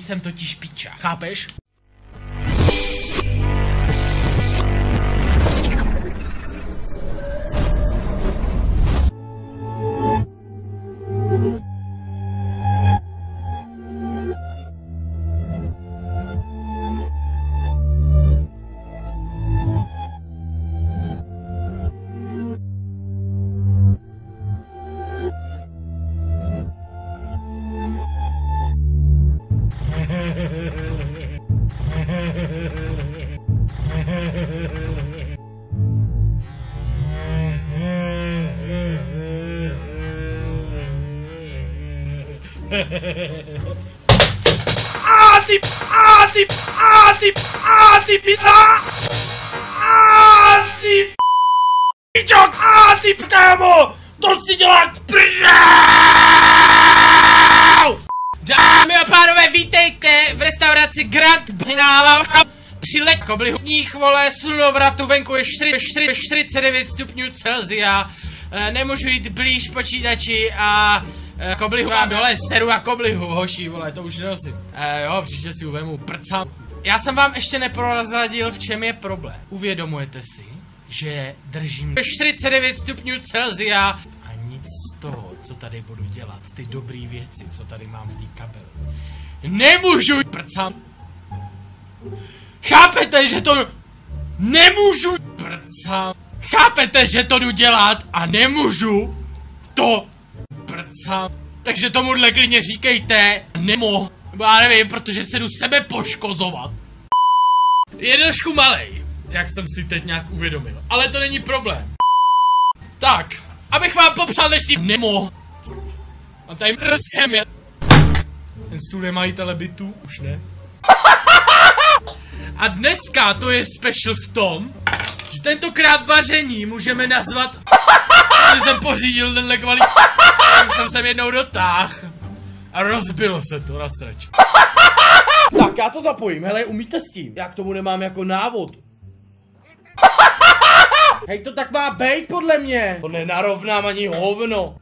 jsem totiž piča, chápeš? Ty pizza! Ty pičok! Ty kámo! To si dělá prdel! Dámy a pánové, vítejte v restauraci Grand Banala. Při koblihních vole slunovratu venku je 49 stupňů Celsia. Nemůžu jít blíž počítači a koblihu mám dole, seru a koblihu, hoši, vole, to už nenosím. Jo, příště si uvemu prcám. Já jsem vám ještě neprozradil, v čem je problém. Uvědomujete si, že držím 49 stupňů Celsia a nic z toho, co tady budu dělat, ty dobrý věci, co tady mám v té kabeli, nemůžu prcám. Chápete, že to nemůžu prcám. Chápete, že to jdu dělat a nemůžu to prcám. Takže tomuhle klidně říkejte nemo. Já nevím, protože se jdu sebe poškozovat. Je trošku malej, jak jsem si teď nějak uvědomil. Ale to není problém. Tak, abych vám popsal dnešní nemo. A tady mrzem je. Ten stůl je majitele bytu, už ne. A dneska to je special v tom, že tentokrát vaření můžeme nazvat. Když jsem pořídil tenhle kvalitní. Už jsem sem jednou dotáhl. A rozbilo se to na srač. Tak já to zapojím, hele, umíte s tím? Já k tomu nemám jako návod. Hej, to tak má bejt podle mě. To nenarovnám ani hovno.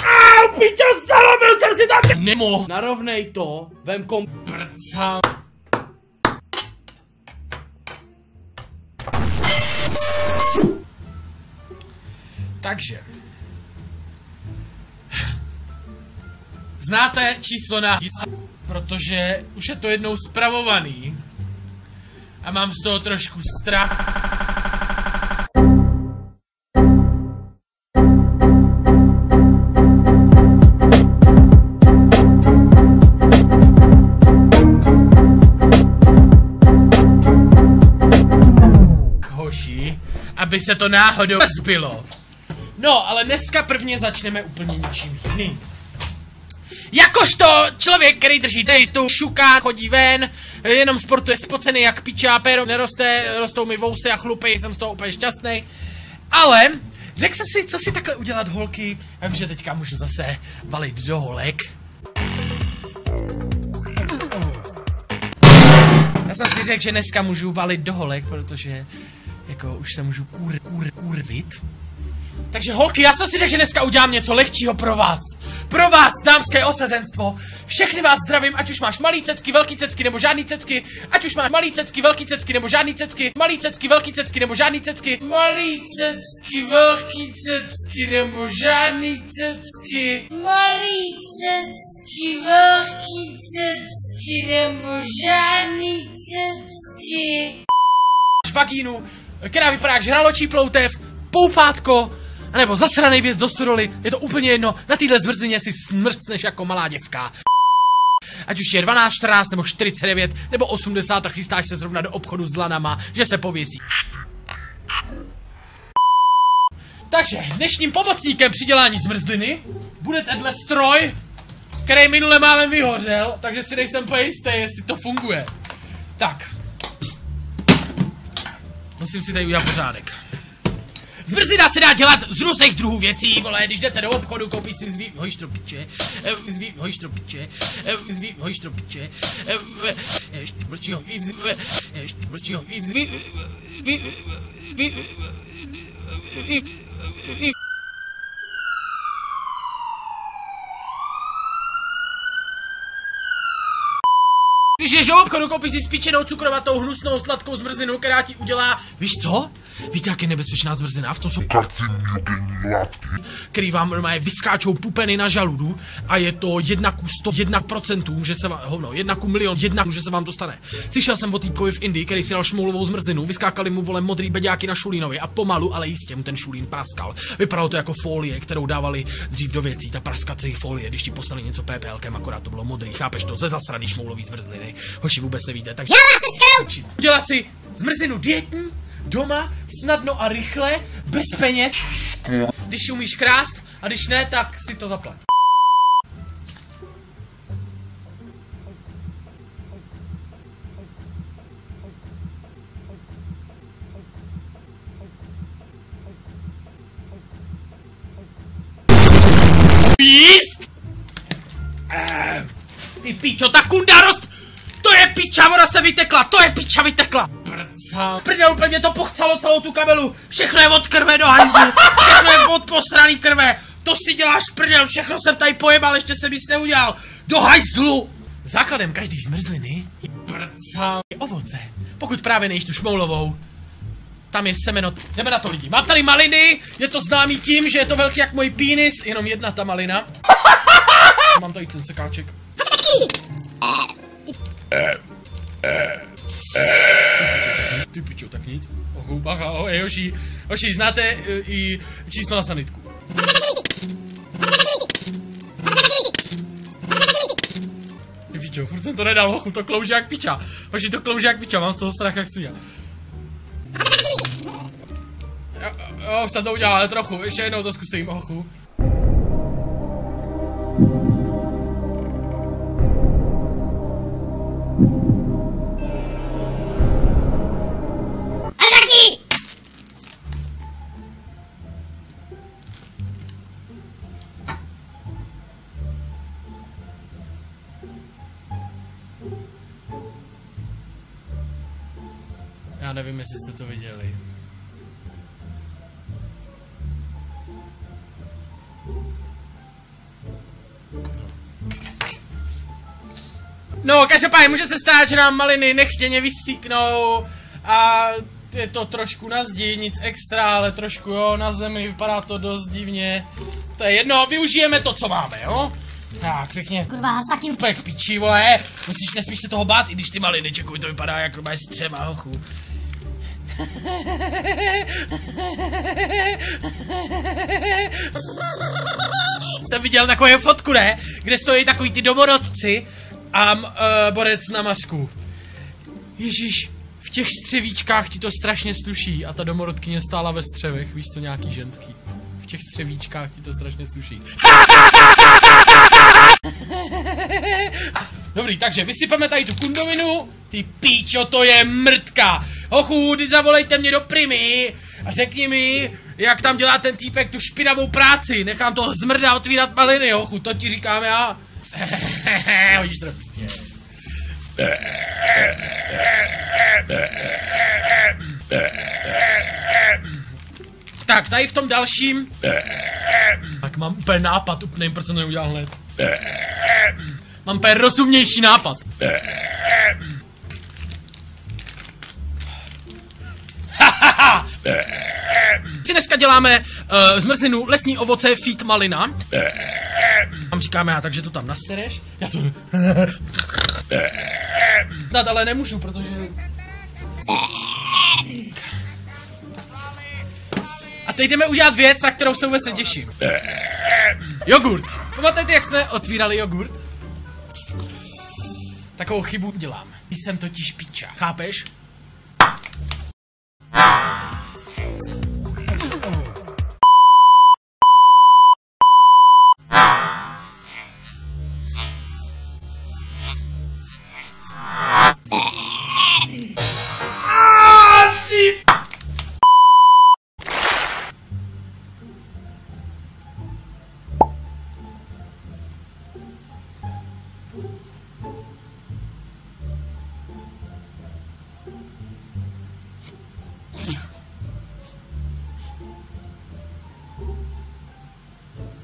Au, pičo, zalomil jsem si tam. Nemo. Narovnej to, vem prcám. Takže znáte číslo na protože už je to jednou spravovaný a mám z toho trošku strach. Hoši, aby se to náhodou zbylo. No, ale dneska prvně začneme úplně něčím jiným. Jakožto člověk, který drží tu šuká, chodí ven, jenom sportuje spocený jak piča, péro neroste, rostou mi vousy a chlupy, jsem z toho úplně šťastný. Ale řekl jsem si, co si takhle udělat, holky. Já vím, že teďka můžu zase valit do holek. Já jsem si řekl, že dneska můžu valit do holek, protože jako už se můžu kurvit. Takže holky, já jsem si řekl, že dneska udělám něco lehčího pro vás. Pro vás, dámské osazenstvo. Všechny vás zdravím, ať už máš malý cecky, velký cecky, nebo žádný cecky. Ať už máš malý cecky, velký cecky, nebo žádný cecky. Malý cecky, velký cecky, nebo žádný cecky. Malý cecky, velký cecky, nebo žádný cecky. Malý cecky, velký cecky, nebo žádný cecky. Vagínu, která vypadá jak žraločí ploutev, poupátko, anebo zasranej věc do stodoly, je to úplně jedno, na téhle zmrzlině si smrcneš jako malá děvka. Ať už je 12, 14, nebo 49, nebo 80 a chystáš se zrovna do obchodu s lanama, že se pověsí. Takže dnešním pomocníkem při dělání zmrzliny bude tenhle stroj, který minule málem vyhořel, takže si nejsem úplně jistý, jestli to funguje. Tak. Musím si tady udělat pořádek. Zmrzlina se dá dělat z různých druhů věcí, vole, když jdete do obchodu, koupíš si hojštropiče, Když jdeš do obchodu, koupíš si spíčenou cukrovatou, hnusnou, sladkou zmrzlinu, která ti udělá, víš co? Víte, jak je nebezpečná zmrzlina? V tom jsou karcinogenní látky, který vám normálně vyskáčou pupeny na žaludu a je to 1:100%, může se vám, hovno, 1:1,000,000, může se vám to stane. Slyšel jsem o týpkovi v Indii, který si dal šmoulovou zmrzlinu, vyskákali mu vole modrý beďáky na šulínovi a pomalu, ale jistě mu ten šulín praskal. Vypadalo to jako folie, kterou dávali dřív do věcí, ta praskací folie, když ti poslali něco PPLkem, akorát to bylo modrý, chápeš to, ze zasraný šmoulový zmrzliny. Hoši, vůbec nevíte, takže udělat si zmrzlinu dietní doma, snadno a rychle, bez peněz, když umíš krást a když ne, tak si to zaplať. Jíst! Ty pičo, ta kundarost! To je piča, voda se vytekla, to je piča vytekla! Prdel, úplně to pochcalo celou tu kabelu, všechno je od krve do hajzlu, všechno je od posraný krve, to si děláš prdel, všechno jsem tady pojebal, ještě jsem nic neudělal, do hajzlu! Základem každý zmrzliny je ovoce, pokud právě nejíš tu šmoulovou. Tam je semeno, jdeme na to lidi, mám tady maliny, je to známý tím, že je to velký jak můj pínis, jenom jedna ta malina. Mám tady ten sekáček. Ty pičo, tak nic. Ochu, bacha, ahoj, hoši, znáte i číslo na sanitku. Ty pičo, furt jsem to nedal, hochu, to klouže jak piča. Hoši, to klouže jak piča, mám z toho strach jak svíja. Jo, už jsem to udělal, ale trochu, ještě jednou to zkusím, hochu. Já nevím, jestli jste to viděli. No, každopádně může se stát, že nám maliny nechtěně vystříknou a je to trošku na zdi, nic extra, ale trošku jo, na zemi, vypadá to dost divně. To je jedno, využijeme to, co máme, jo? Tak, pěkně. Kurva, saky. Úplně k piči, vole. Nesmíš se toho bát, i když ty maliny, čekuj, to vypadá jak normálně střeva, hochu. Jsem viděl takovou fotku, ne? Kde stojí takový ty domorodci a borec na masku. Ježíš, v těch střevíčkách ti to strašně sluší a ta domorodkyně stála ve střevech, víš co, nějaký ženský. V těch střevíčkách ti to strašně sluší. Dobrý, takže vysypeme tady tu kundovinu. Ty píčo, to je mrtka. Hochu, zavolejte mě do Primy a řekni mi, jak tam dělá ten týpek tu špinavou práci. Nechám toho zmrda otvírat maliny, hochu, to ti říkám já. Hodíš to do pítě. Tak, tady v tom dalším. Tak mám úplně nápad, úplně proč jsem to neudělal hned. Mám úplně rozumnější nápad. Si dneska děláme zmrzlinu, lesní ovoce, feed malina. Tam říkáme já, takže to tam nasereš. Já to... ale nemůžu, protože... A teď jdeme udělat věc, na kterou se vůbec netěším. Jogurt. Pamatujete, jak jsme otvírali jogurt? Takovou chybu dělám. Jsem totiž píča. Chápeš?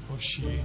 Hoši.